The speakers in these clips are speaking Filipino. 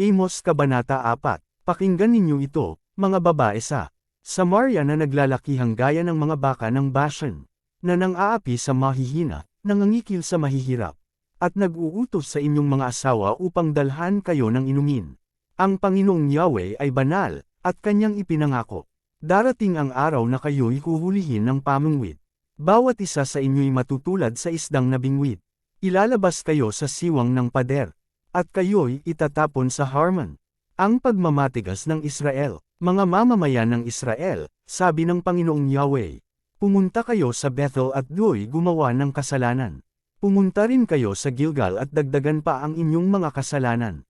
Amos Kabanata 4. Pakinggan ninyo ito, mga babae sa Samaria na naglalakihang gaya ng mga baka ng Bashan, na nang-aapi sa mahihina, nangangikil sa mahihirap, at nag-uutos sa inyong mga asawa upang dalhan kayo ng inumin. Ang Panginoong Yahweh ay banal, at kanyang ipinangako. Darating ang araw na kayo'y huhulihin ng pamungwit. Bawat isa sa inyo'y matutulad sa isdang nabingwit. Ilalabas kayo sa siwang ng pader, at kayo'y itatapon sa Harman. Ang pagmamatigas ng Israel, mga mamamayan ng Israel, sabi ng Panginoong Yahweh. Pumunta kayo sa Bethel at do'y gumawa ng kasalanan. Pumunta rin kayo sa Gilgal at dagdagan pa ang inyong mga kasalanan.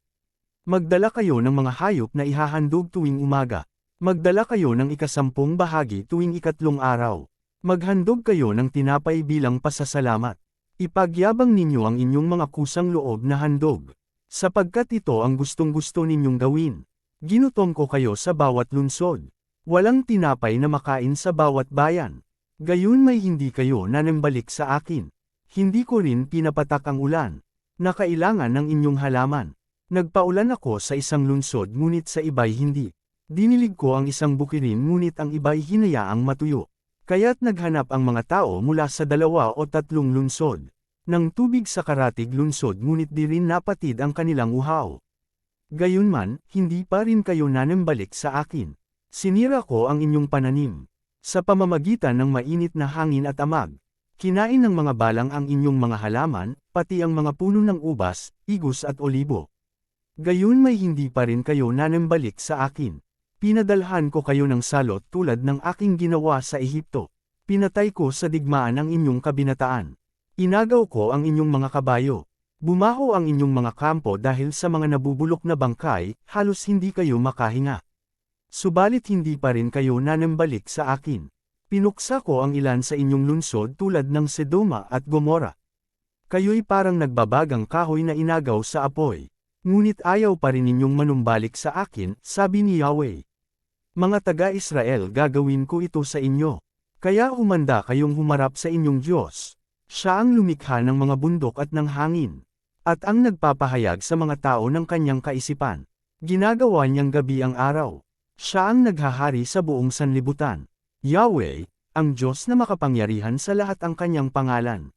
Magdala kayo ng mga hayop na ihahandog tuwing umaga. Magdala kayo ng 10 bahagi tuwing 3 araw. Maghandog kayo ng tinapay bilang pasasalamat. Ipagyabang ninyo ang inyong mga kusang loob na handog, sapagkat ito ang gustong-gusto ninyong gawin. Ginutom ko kayo sa bawat lungsod. Walang tinapay na makain sa bawat bayan. Gayon may hindi kayo nanambalik sa akin. Hindi ko rin pinapatak ang ulan, na kailangan ng inyong halaman. Nagpaulan ako sa isang lungsod ngunit sa iba'y hindi. Dinilig ko ang isang bukirin ngunit ang iba'y hinayaang matuyo. Kaya't naghanap ang mga tao mula sa 2 o 3 lungsod ng tubig sa karatig lungsod ngunit di rin napatid ang kanilang uhaw. Gayunman, hindi pa rin kayo nanambalik sa akin. Sinira ko ang inyong pananim. Sa pamamagitan ng mainit na hangin at amag, kinain ng mga balang ang inyong mga halaman, pati ang mga puno ng ubas, igos at olibo. Gayon may hindi pa rin kayo nanambalik sa akin. Pinadalhan ko kayo ng salot tulad ng aking ginawa sa Ehipto. Pinatay ko sa digmaan ang inyong kabinataan. Inagaw ko ang inyong mga kabayo. Bumaho ang inyong mga kampo dahil sa mga nabubulok na bangkay, halos hindi kayo makahinga. Subalit hindi pa rin kayo nanambalik sa akin. Pinuksa ko ang ilan sa inyong lungsod tulad ng Sedoma at Gomora. Kayo'y parang nagbabagang kahoy na inagaw sa apoy. Ngunit ayaw pa rin ninyong manumbalik sa akin, sabi ni Yahweh. Mga taga-Israel, gagawin ko ito sa inyo. Kaya humanda kayong humarap sa inyong Diyos. Siya ang lumikha ng mga bundok at ng hangin, at ang nagpapahayag sa mga tao ng kanyang kaisipan. Ginagawa niyang gabi ang araw. Siya ang naghahari sa buong sanlibutan. Yahweh, ang Diyos na makapangyarihan sa lahat ang kanyang pangalan.